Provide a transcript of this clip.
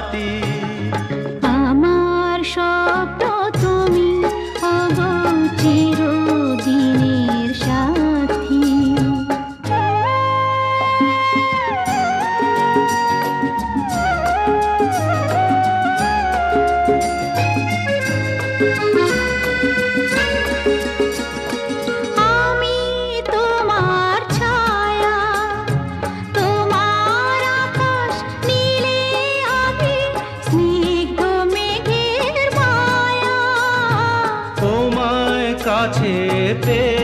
সাথী। আমার স্বপ্ন তুমি ওগো চিরদিনের সাথী। আমি তোমার ছায়া, তোমার আকাশ নীলে আমি স্নিগ্ধ মেঘের মায়া। তোমায় কাছে পেয়ে